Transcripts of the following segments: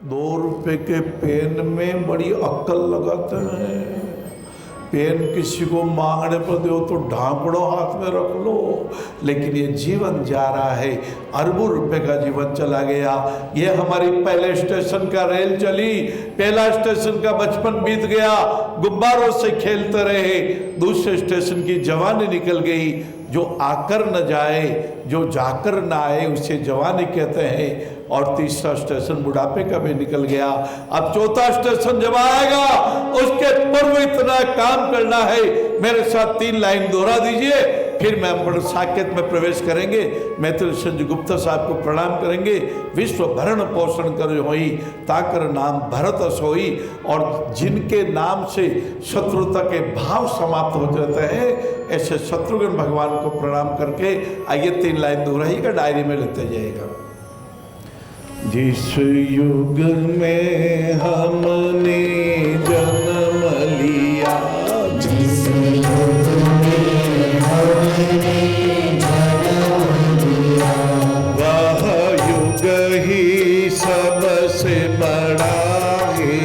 2 रुपए के पेन में बड़ी अक्ल लगाते हैं। पेन किसी को मांगने पर दो तो ढांकड़ो हाथ में रख लो, लेकिन ये जीवन जा रहा है, अरबों रुपए का जीवन चला गया। ये हमारी पहले स्टेशन का रेल चली, पहला स्टेशन का बचपन बीत गया, गुब्बारों से खेलते रहे, दूसरे स्टेशन की जवानी निकल गई। जो आकर न जाए, जो जाकर न आए उसे जवानी कहते हैं। और तीसरा स्टेशन बुढ़ापे का भी निकल गया। अब चौथा स्टेशन जब आएगा उसके पूर्व इतना काम करना है। मेरे साथ 3 लाइन दोहरा दीजिए, फिर मैं बड़ साकेत में प्रवेश करेंगे। मैथिल संजय गुप्ता साहब को प्रणाम करेंगे। विश्व भरण पोषण कर होई, ताकर नाम भरत सोई। और जिनके नाम से शत्रुता के भाव समाप्त हो जाते हैं, ऐसे शत्रुघ्न भगवान को प्रणाम करके आइए 3 लाइन दोहराइएगा, डायरी में लेते जाइएगा। जिस युग में हमने जन्म लिया, जिस युग में हमने जन्म लिया, वह युग ही सबसे बड़ा है,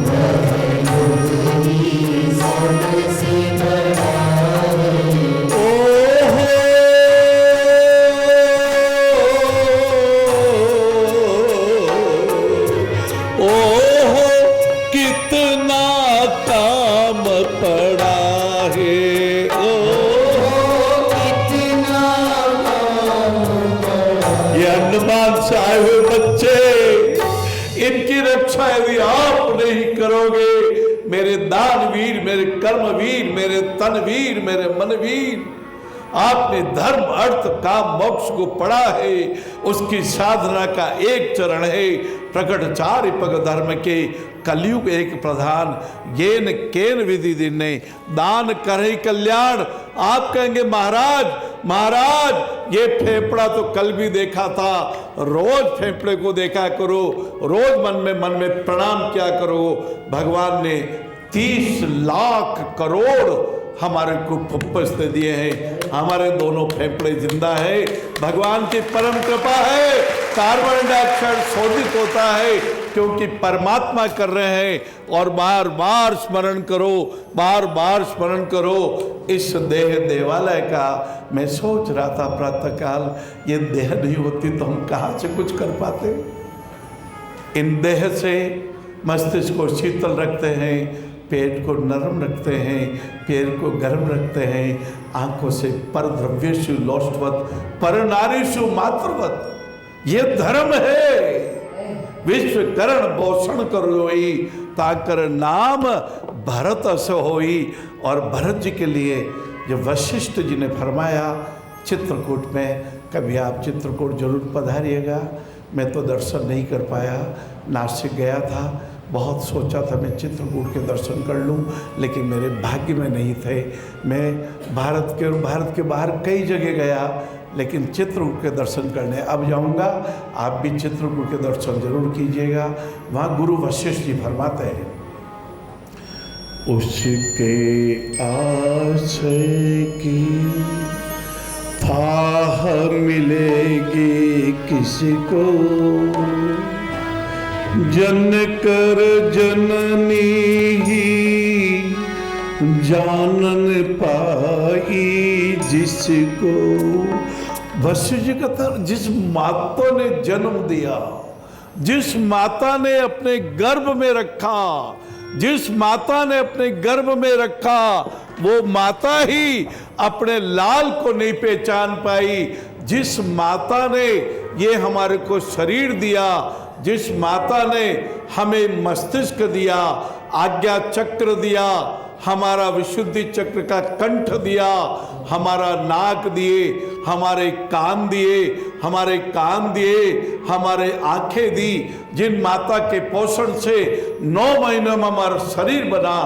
वह युग ही सबसे बड़ा है। ओहो कितना काम पड़ा है, ओहो कितना काम पड़ा। ये हनुमान साहिब बच्चे, इनकी रक्षा यदि आप नहीं करोगे, मेरे दानवीर, मेरे कर्मवीर, मेरे तनवीर, मेरे मनवीर, आपने धर्म अर्थ काम मोक्ष को पढ़ा है, उसकी साधना का एक चरण है प्रकट 4 पग धर्म के, कलयुग एक प्रधान, येन केन विधि दिने दान करे कल्याण। आप कहेंगे महाराज महाराज ये फेफड़ा तो कल भी देखा था, रोज फेफड़े को देखा करो, रोज मन में प्रणाम किया करो। भगवान ने 30 लाख करोड़ हमारे को फुफ्फुस दे दिए हैं, हमारे दोनों फेफड़े जिंदा है। भगवान की परम कृपा है, कार्बन डाइऑक्साइड शोधित होता है क्योंकि परमात्मा कर रहे हैं। और बार बार स्मरण करो, बार बार स्मरण करो। इस देह देवालय का मैं सोच रहा था प्रातःकाल, ये देह नहीं होती तो हम कहाँ से कुछ कर पाते। इन देह से मस्तिष्क को शीतल रखते हैं, पेट को नरम रखते हैं, पैर को गर्म रखते हैं, आंखों से पर द्रव्येषु लोष्टवत पर नारीषु मातृवत। ये धर्म है। विश्व करण पोषण करोई, ताकर नाम भरत अस होई। और भरत जी के लिए जो वशिष्ठ जी ने फरमाया चित्रकूट में, कभी आप चित्रकूट जरूर पधारिएगा। मैं तो दर्शन नहीं कर पाया, नासिक गया था, बहुत सोचा था मैं चित्रकूट के दर्शन कर लूं, लेकिन मेरे भाग्य में नहीं थे। मैं भारत के बाहर कई जगह गया, लेकिन चित्रकूट के दर्शन करने अब जाऊंगा। आप भी चित्रकूट के दर्शन जरूर कीजिएगा। वहाँ गुरु वशिष्ठ जी फरमाते हैं, उसके आशय की थाह मिलेगी किसी को, जन कर जननी ही जानन पाई जिसको। वशिष्ठ जी का जिस माता ने जन्म दिया, जिस माता ने अपने गर्भ में रखा, जिस माता ने अपने गर्भ में रखा, वो माता ही अपने लाल को नहीं पहचान पाई। जिस माता ने ये हमारे को शरीर दिया, जिस माता ने हमें मस्तिष्क दिया, आज्ञा चक्र दिया, हमारा विशुद्धि चक्र का कंठ दिया, हमारा नाक दिए, हमारे कान दिए, हमारे कान दिए, हमारे आंखें दी, जिन माता के पोषण से 9 महीनों में हमारा शरीर बना,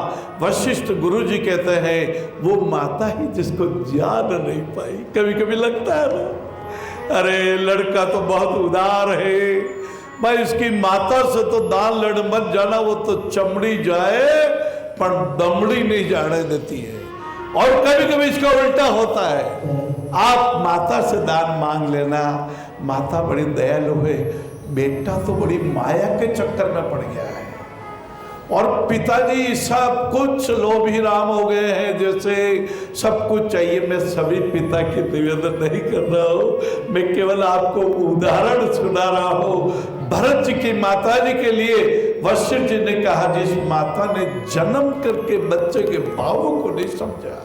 वशिष्ठ गुरु जी कहते हैं वो माता ही जिसको जान नहीं पाई। कभी कभी लगता है ना, अरे लड़का तो बहुत उदार है भाई, इसकी माता से तो दान लड़ मत जाना, वो तो चमड़ी जाए पर दमड़ी नहीं जाने देती है। और कभी कभी इसका उल्टा होता है, आप माता से दान मांग लेना, माता बड़ी दयालु है, बेटा तो बड़ी माया के चक्कर में पड़ गया है और पिताजी सब कुछ लोभी राम हो गए हैं, जैसे सब कुछ चाहिए। मैं सभी पिता की निवेदन नहीं कर रहा हूँ, मैं केवल आपको उदाहरण सुना रहा हूँ। भरत जी की माता जी के लिए वशिष्ठ जी ने कहा, जिस माता ने जन्म करके बच्चे के भावों को नहीं समझा,